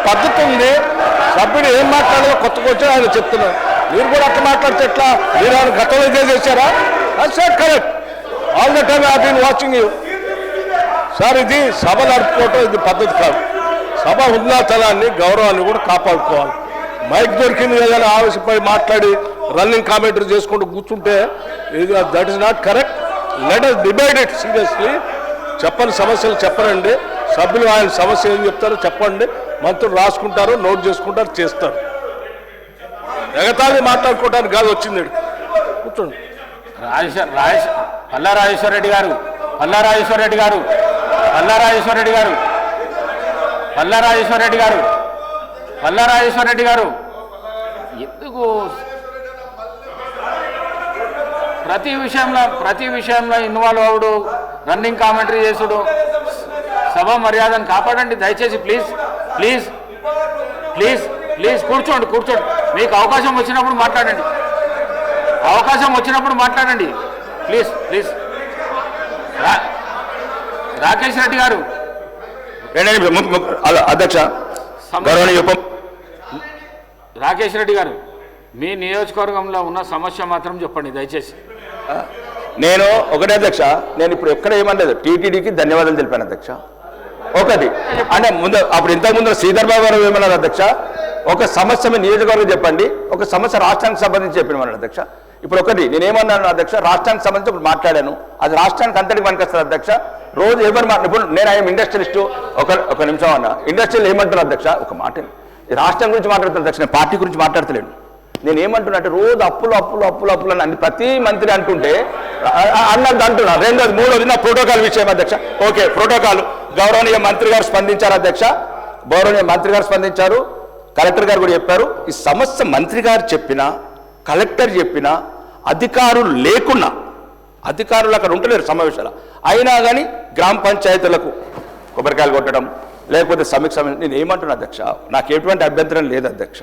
పద్ధతి ఉంది. సభ్యుడు ఏం మాట్లాడాలో కొత్తగా వచ్చి ఆయన చెప్తున్నారు. మీరు కూడా అట్లా మాట్లాడితే ఎట్లా? మీరు ఆయన గతంలో ఇదే చేశారా? Sir correct. All the time I been watching you. Sir ఇది సభ నడుపుకోవటం ఇది పద్ధతి కాదు. సభ ఉన్నతనాన్ని గౌరవాన్ని కూడా కాపాడుకోవాలి. మైక్ దొరికింది కదా ఆవేశపై మాట్లాడి రన్నింగ్ కామెంటరీ చేసుకుంటూ కూర్చుంటే that is not correct. Let us debate it seriously. చెప్పని సమస్యలు చెప్పనండి. సభ్యులు ఆయన సమస్య ఏం చెప్తారో చెప్పండి. మంత్రులు రాసుకుంటారు, నోట్ చేసుకుంటారు, చేస్తారు. ఎగతాళి మాట్లాడుకోవడానికి కాదు వచ్చింది. కూర్చోండి. పల్లా రాజేశ్వరరెడ్డి గారు ఎందుకు ప్రతి విషయంలో ఇన్వాల్వ్ అవుడు, రన్నింగ్ కామెంటరీ చేసుడు? సభ మర్యాదను కాపాడండి దయచేసి. ప్లీజ్ ప్లీజ్ ప్లీజ్ ప్లీజ్ కూర్చోండి. మీకు అవకాశం వచ్చినప్పుడు మాట్లాడండి. Please please. రాకేష్ రెడ్డి గారు. అధ్యక్ష, రాకేష్ రెడ్డి గారు, మీ నియోజకవర్గంలో ఉన్న సమస్య మాత్రం చెప్పండి దయచేసి. నేను ఒకటే అధ్యక్ష, నేను ఇప్పుడు ఎక్కడ ఏమనలేదు. టీటీడీకి ధన్యవాదాలు తెలిపాను అధ్యక్ష. ఒకటి అంటే ముందు అప్పుడు ఇంతకుముందు శ్రీధర్ బాబు గారు ఏమన్నారు అధ్యక్ష, ఒక సమస్య మీ నియోజకవర్గం చెప్పండి, ఒక సమస్య రాష్ట్రానికి సంబంధించి చెప్పినమన్నారు అధ్యక్ష. ఇప్పుడు ఒకటి నేనేమన్నాను అధ్యక్ష, రాష్ట్రానికి సంబంధించి ఇప్పుడు మాట్లాడాను. అది రాష్ట్రానికి అంతటికి పనికొస్తుంది అధ్యక్ష. రోజు ఎవరు ఇప్పుడు నేను ఆయన ఇండస్ట్రియలిస్టు. ఒక నిమిషం అన్న, ఇండస్ట్రియల్ ఏమంటున్నారు అధ్యక్ష? ఒక మాట, రాష్ట్రం గురించి మాట్లాడుతున్నారు అధ్యక్ష, నేను పార్టీ గురించి మాట్లాడతలేను. నేను ఏమంటున్నా అంటే రోజు అప్పులు అని ప్రతి మంత్రి అంటుంటే అన్నది అంటున్నా. రెండోది మూడోది నా ప్రోటోకాల్ విషయం అధ్యక్ష. ఓకే, ప్రోటోకాల్ గౌరవనీయ మంత్రి గారు స్పందించారు అధ్యక్ష. కలెక్టర్ గారు కూడా చెప్పారు. ఈ సమస్య మంత్రి గారు చెప్పినా, కలెక్టర్ చెప్పినా, అధికారులు లేకున్నా, అధికారులు అక్కడ ఉంటలేరు సమావేశాలు అయినా కానీ గ్రామ పంచాయతీలకు కొబ్బరికాయలు కొట్టడం లేకపోతే సమీక్ష. నేను ఏమంటున్నా అధ్యక్ష, నాకు ఎటువంటి అభ్యంతరం లేదు అధ్యక్ష.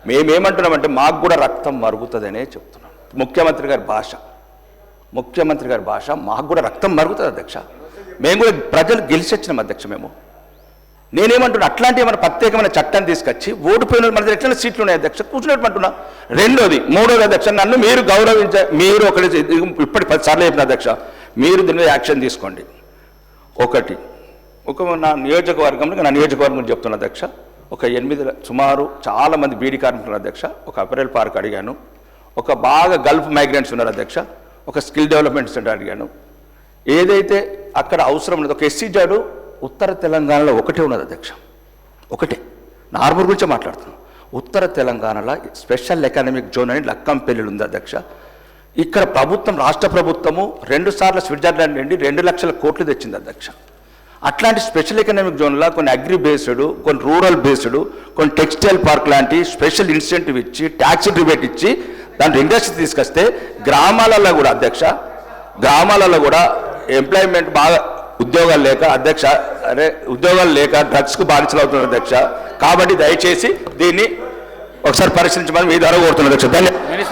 మేమేమంటున్నామంటే మాకు కూడా రక్తం మరుగుతుందనే చెప్తున్నాం. ముఖ్యమంత్రి గారి భాష మాకు కూడా రక్తం మరుగుతుంది అధ్యక్ష. మేము కూడా ప్రజలు గెలిచి వచ్చినాం అధ్యక్ష. నేనేమంటున్నా, అట్లాంటి ఏమైనా ప్రత్యేకమైన చట్టాన్ని తీసుకొచ్చి ఓడిపోయిన మన దగ్గర ఎట్లా సీట్లు ఉన్నాయి అధ్యక్ష, కూర్చున్నట్టు. మూడోది అధ్యక్ష, నన్ను మీరు మీరు ఇప్పటి 10 సార్లు చెప్పిన అధ్యక్ష, మీరు దీని మీద యాక్షన్ తీసుకోండి. నా నియోజకవర్గం చెప్తున్నా అధ్యక్ష. సుమారు చాలా మంది బీడీ కార్మికులు అధ్యక్ష. ఒక అపెరల్ పార్క్ అడిగాను. ఒక బాగా గల్ఫ్ మైగ్రెంట్స్ ఉన్నారు అధ్యక్ష. ఒక స్కిల్ డెవలప్మెంట్ సెంటర్ అడిగాను. ఏదైతే అక్కడ అవసరం లేదు, ఒక ఎస్సీ జాడు ఉత్తర తెలంగాణలో ఒకటే ఉన్నది అధ్యక్ష. ఒకటే, నార్మల్ గురించి మాట్లాడుతున్నాం. ఉత్తర తెలంగాణలో స్పెషల్ ఎకనామిక్ జోన్ అని లక్కంపల్లి ఉంది అధ్యక్ష. ఇక్కడ రాష్ట్ర ప్రభుత్వము 2 సార్లు స్విట్జర్లాండ్ నుండి 2 లక్షల కోట్లు తెచ్చింది అధ్యక్ష. అట్లాంటి స్పెషల్ ఎకనామిక్ జోన్లో కొన్ని అగ్రి బేస్డ్, కొన్ని రూరల్ బేస్డ్, కొన్ని టెక్స్టైల్ పార్క్ లాంటి స్పెషల్ ఇన్సెంటివ్ ఇచ్చి, ట్యాక్స్ రిబేట్ ఇచ్చి దాంట్లో ఇండస్ట్రీ తీసుకొస్తే గ్రామాలలో కూడా అధ్యక్ష, ఎంప్లాయ్మెంట్ బాగా ఉద్యోగాలు లేక డ్రగ్స్కు బానిసలు అవుతున్నారు అధ్యక్ష. కాబట్టి దయచేసి దీన్ని ఒకసారి పరిశీలించమని మీ ద్వారా కోరుతున్నారు అధ్యక్ష. ధన్యవాదాలు.